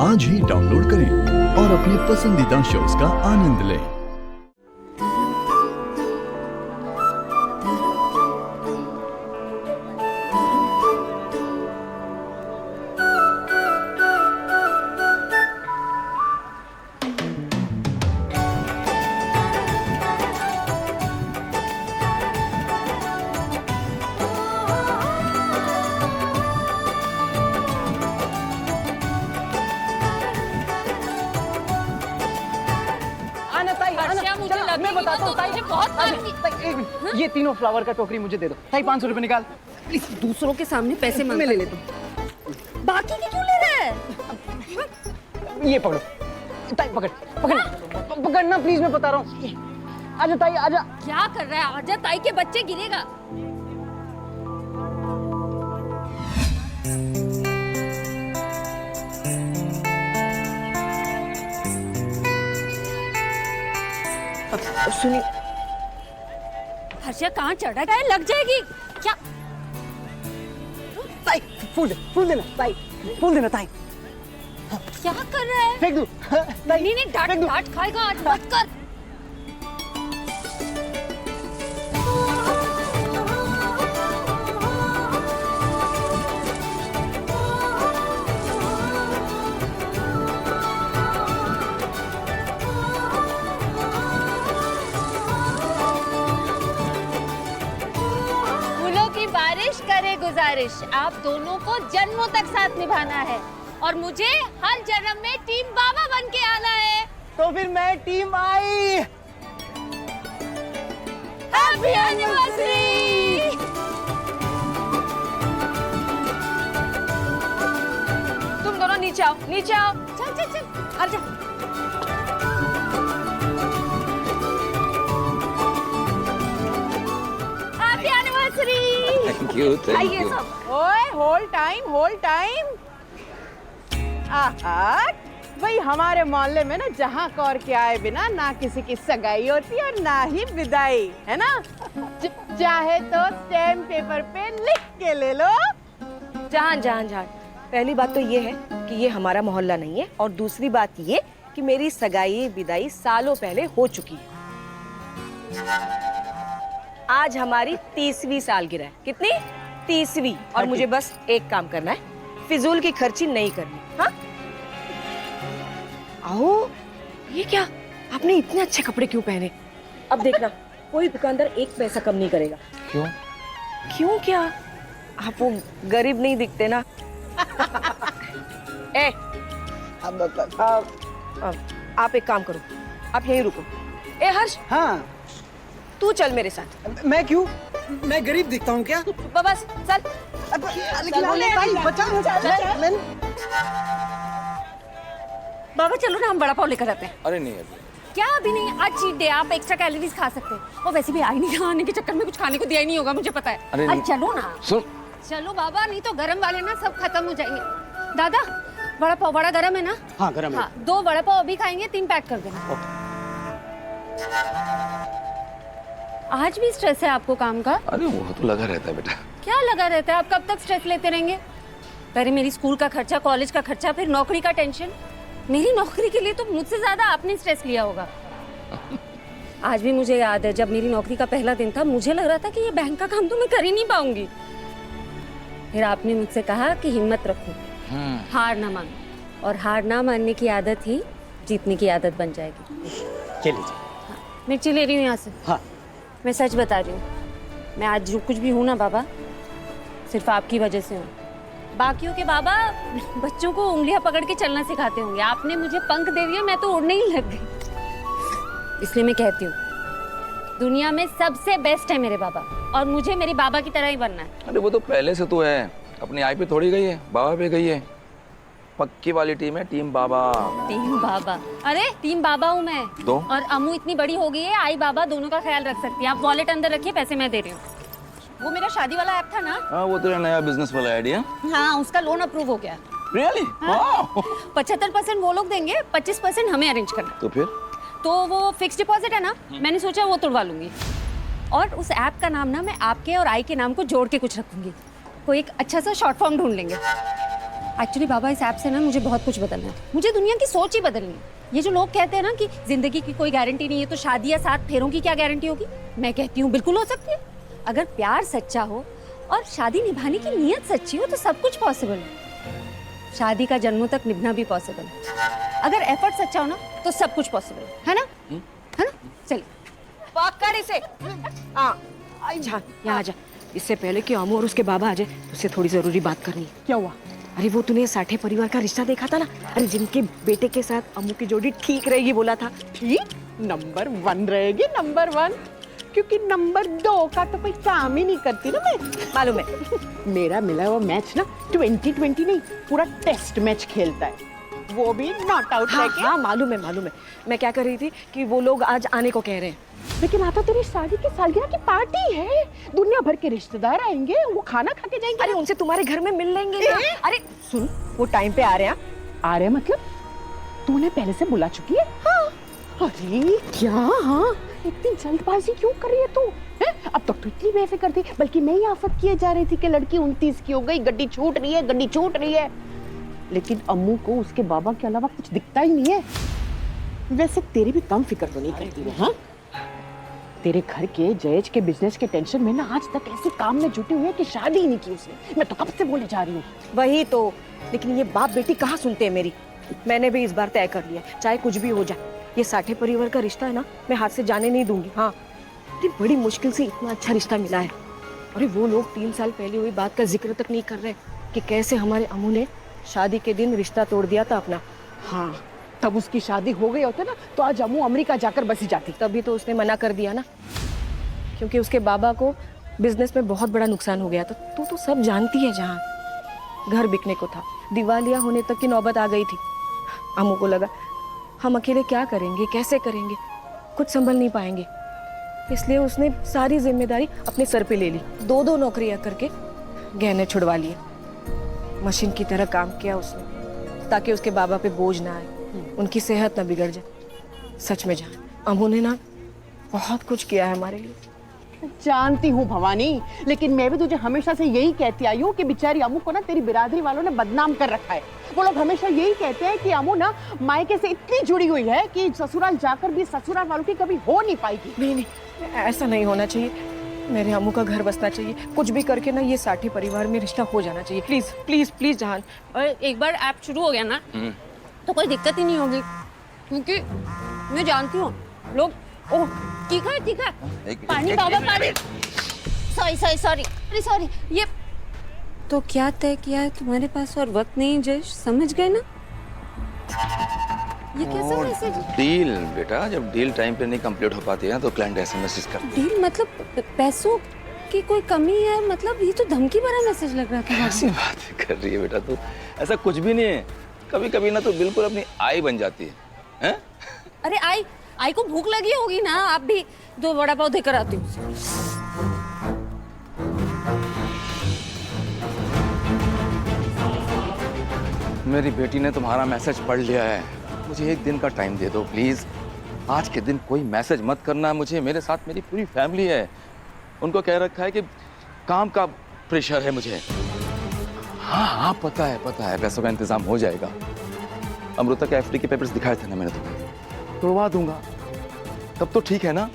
आज ही डाउनलोड करें और अपने पसंदीदा शोज का आनंद लें। मैं बताता हूँ ताई, बहुत ये तीनों फ्लावर का टोकरी मुझे दे दो ताई। 500 रुपए निकाल प्लीज। दूसरों के सामने पैसे मैं ले लेता हूँ। बाकी की क्यों ले रहा है? ये पकड़ो ताई, पकड़ना प्लीज, मैं बता रहा हूँ। आजा ताई आजा। क्या कर रहा है? आजा ताई के बच्चे गिरेगा। सुनिए हर्षा, कहाँ चढ़ रहा है? लग जाएगी क्या? ताई फूल देना ताई, फूल देना ताई। क्या कर रहा है? फेंक दूं? नहीं नहीं, डांट खाएगा आज, मत कर। बारिश करे गुजारिश, आप दोनों को जन्मों तक साथ निभाना है और मुझे हर जन्म में टीम बाबा बन के आना है। तो फिर मैं टीम आई। Happy anniversary. तुम दोनों नीचे आओ, नीचे आओ। चल चल चल, आ जा। Thank you, thank you. ओए होल्ड टाइम। भाई हमारे मोहल्ले में ना जहाँ कौर के आए बिना ना किसी की सगाई होती और ना ही विदाई, है ना? चाहे तो स्टैम्प पेपर पे लिख के ले लो। जहां पहली बात तो ये है कि ये हमारा मोहल्ला नहीं है, और दूसरी बात ये कि मेरी सगाई विदाई सालों पहले हो चुकी है। आज हमारी 30वीं सालगिरह है। कितनी? 30वीं। और मुझे बस एक काम करना है, फिजूल की खर्ची नहीं करनी। हाँ? आओ, ये क्या? आपने इतने अच्छे कपड़े क्यों पहने? अब देखना, कोई दुकानदार एक पैसा कम नहीं करेगा। क्यों? क्यों क्या? आप वो गरीब नहीं दिखते ना। ए, आप एक काम करो, आप यहीं रुको। ए हर्ष, हाँ तू चल मेरे साथ। मैं क्यों? मैं गरीब दिखता हूँ क्या? बस चल। बाबा चलो ना, हम बड़ा पाव लेकर आते हैं। अरे नहीं अभी। क्या अभी नहीं? आज चीट डे, आप एक्स्ट्रा कैलोरीज खा सकते हैं। और वैसे भी आई नहीं, खाने के चक्कर में कुछ खाने को दिया ही नहीं होगा, मुझे पता है। अरे आज चलो ना। सुन, चलो बाबा, नहीं तो गरम वाले ना सब खत्म हो जाएंगे। दादा, बड़ा पाव बड़ा गरम है ना? हाँ गरम है। हाँ, 2 बड़ा पाव अभी खाएंगे, 3 पैक कर देना। आज भी स्ट्रेस है आपको काम का? अरे वो तो लगा रहता है बेटा। क्या लगा रहता है? आप कब तक स्ट्रेस लेते रहेंगे? पहले मेरी स्कूल का खर्चा, कॉलेज का खर्चा, फिर नौकरी का टेंशन। मेरी नौकरी के लिए तो मुझसे ज्यादा आपने स्ट्रेस लिया होगा। आज भी मुझे याद है, जब मेरी नौकरी का पहला दिन था, मुझे लग रहा था कि ये बैंक का काम तो मैं कर ही नहीं पाऊंगी। फिर आपने मुझसे कहा कि हिम्मत रखो, हार ना मानो, और हार ना मानने की आदत ही जीतने की आदत बन जाएगी। चलिए। मिर्ची ले रही हूँ यहाँ से। हाँ। मैं सच बता रही हूँ, मैं आज जो कुछ भी हूँ ना बाबा, सिर्फ आपकी वजह से हूँ। बाकियों के बाबा बच्चों को उंगलियां पकड़ के चलना सिखाते होंगे, आपने मुझे पंख दे दिया, मैं तो उड़ने ही लग गई। इसलिए मैं कहती हूँ, दुनिया में सबसे बेस्ट है मेरे बाबा, और मुझे मेरे बाबा की तरह ही बनना है। अरे वो तो पहले से तो है, अपनी आई पे थोड़ी गई है, बाबा पे गई है। पक्की वाली टीम है, टीम बाबा। टीम बाबा? अरे टीम बाबा हूँ मैं तो? और अम्मू इतनी बड़ी हो गई है, आई बाबा दोनों का ख्याल रख सकती है। आप वॉलेट अंदर रखिए, पैसे मैं दे रही हूँ। वो मेरा शादी वाला ऐप था ना? हाँ, वो तेरा नया बिजनेस वाला आइडिया। हाँ, उसका लोन अप्रूव हो गया। रियली? हाँ। 75% वो लोग देंगे, 25% हमें अरेंज करना। तो फिर? तो वो फिक्स डिपॉजिट है ना, मैंने सोचा वो तुड़वा लूंगी। और उस ऐप का नाम ना मैं आपके और आई के नाम को जोड़ के कुछ रखूंगी। कोई एक अच्छा सा शॉर्ट फॉर्म ढूंढ लेंगे। एक्चुअली बाबा इस ऐप से ना मुझे बहुत कुछ बदलना है। मुझे दुनिया की सोच ही बदलनी है। ये जो लोग कहते हैं ना कि जिंदगी की कोई गारंटी नहीं है, तो शादी या 7 फेरों की क्या गारंटी होगी? मैं कहती हूँ बिल्कुल हो सकती है। अगर प्यार सच्चा हो और शादी निभाने की नीयत सच्ची हो तो सब कुछ पॉसिबल है। शादी का जन्मों तक निभना भी पॉसिबल है। अगर एफर्ट सच्चा हो ना तो सब कुछ पॉसिबल है ना? है ना? चलिए पकड़ इसे। हाँ जा, यहाँ आ जा। इससे पहले कि अमू और उसके बाबा आ जाए, उससे थोड़ी जरूरी बात करनी है। क्या हुआ? अरे वो तूने साठे परिवार का रिश्ता देखा था ना? अरे जिनके बेटे के साथ अमू की जोड़ी ठीक रहेगी बोला था। ठीक नंबर 1 रहेगी, नंबर 1, क्योंकि नंबर 2 का तो कोई काम ही नहीं करती ना मैं। मालूम है। मेरा मिला हुआ मैच ना 2020 नहीं, पूरा टेस्ट मैच खेलता है, वो भी नॉट आउट हाँ, लेके। हाँ मालूम है मालूम है। मैं क्या कर रही थी कि वो लोग आज आने को कह रहे हैं। लेकिन आता तेरी शादी की सालगिरह की पार्टी है, दुनिया भर के रिश्तेदार आएंगे, वो खाना खा के जाएंगे। अरे उनसे तुम्हारे घर में मिल लेंगे ना। अरे सुन, वो टाइम पे आ रहे हैं। आ रहे मतलब तूने पहले से बुला चुकी है? हाँ। अरे क्या? हाँ, इतनी जल्दबाजी क्यों कर रही है तू? अब तक तो इतनी बेफिक्र थी, बल्कि मैं ही आफत किए जा रही थी कि लड़की 29 की हो गई, गड्डी छूट रही है, गड्डी छूट रही है। लेकिन अम्मू को उसके बाबा के अलावा कुछ दिखता ही नहीं है। वैसे तेरी भी कम फिक्र तो नहीं करती है? हाँ, तेरे घर के जयेश के बिजनेस के टेंशन में ना आज तक ऐसे काम में जुटी हुई है कि शादी ही नहीं की उसने। मैं तो कब से बोले जा रही हूँ। वही तो, लेकिन ये बाप बेटी कहाँ सुनते हैं मेरी। मैंने भी इस बार तय कर लिया, चाहे कुछ भी हो जाए, ये साठे परिवार का रिश्ता है ना, मैं हाथ से जाने नहीं दूंगी। हाँ, इतनी बड़ी मुश्किल से इतना अच्छा रिश्ता मिला है। अरे वो लोग 3 साल पहले हुई बात का जिक्र तक नहीं कर रहे कि कैसे हमारे अमू ने शादी के दिन रिश्ता तोड़ दिया था अपना। हाँ, तब उसकी शादी हो गई होती ना तो आज अम्मू अमेरिका जाकर बसी जाती। तभी तो उसने मना कर दिया ना, क्योंकि उसके बाबा को बिजनेस में बहुत बड़ा नुकसान हो गया था। तू तो सब जानती है, जहाँ घर बिकने को था, दिवालिया होने तक की नौबत आ गई थी। अमू को लगा हम अकेले क्या करेंगे, कैसे करेंगे, कुछ संभल नहीं पाएंगे, इसलिए उसने सारी जिम्मेदारी अपने सर पे ले ली। 2-2 नौकरियां करके गहने छुड़वा लिए। मशीन की तरह काम किया उसने ताकि उसके बाबा पे बोझ ना आए, उनकी सेहत ना बिगड़ जाए। सच में जान, अमू ने ना बहुत कुछ किया है हमारे लिए। जानती हूँ भवानी, लेकिन मैं भी तुझे हमेशा से यही कहती आई हूँ कि बेचारी अमू को ना तेरी बिरादरी वालों ने बदनाम कर रखा है। वो लोग हमेशा यही कहते हैं कि अमू ना मायके से इतनी जुड़ी हुई है कि ससुराल जाकर भी ससुराल वालों की कभी हो नहीं पाएगी। नहीं नहीं, ऐसा नहीं होना चाहिए। मेरे अमू का घर बसना चाहिए। कुछ भी करके ना ये साठी परिवार में रिश्ता हो जाना चाहिए। प्लीज प्लीज प्लीज जहान। और एक बार ऐप शुरू हो गया ना तो कोई दिक्कत ही नहीं होगी, क्योंकि मैं जानती हूँ लोग। ओह तीखा है, तीखा है। पानी बाबा, पानी। सॉरी ये तो क्या तय किया है तुम्हारे पास और वक्त नहीं जयेश, समझ गए ना? ये कैसा मैसेज? डील बेटा, जब डील टाइम पे नहीं कंप्लीट हो पाती है तो क्लाइंट एसएमएस करते हैं। डील मतलब पैसों की कोई कमी है? मतलब ये तो धमकी भरा मैसेज लग रहा था। ऐसी बात कर रही है बेटा तू, ऐसा कुछ भी नहीं है। कभी कभी ना तो बिल्कुल अपनी आई बन जाती है, हैं? अरे आई को भूख लगी होगी ना, आप भी 2 वड़ा पाव देकर आती हूँ। मेरी बेटी ने तुम्हारा मैसेज पढ़ लिया है, मुझे 1 दिन का टाइम दे दो प्लीज। आज के दिन कोई मैसेज मत करना मुझे, मेरे साथ मेरी पूरी फैमिली है। उनको कह रखा है कि काम का प्रेशर है मुझे। हाँ पता है, पैसों का इंतजाम हो जाएगा। अमृता के एफडी के पेपर्स दिखाए थे ना मैंने तुम्हें, तुड़वा दूंगा। तब तो ठीक है ना?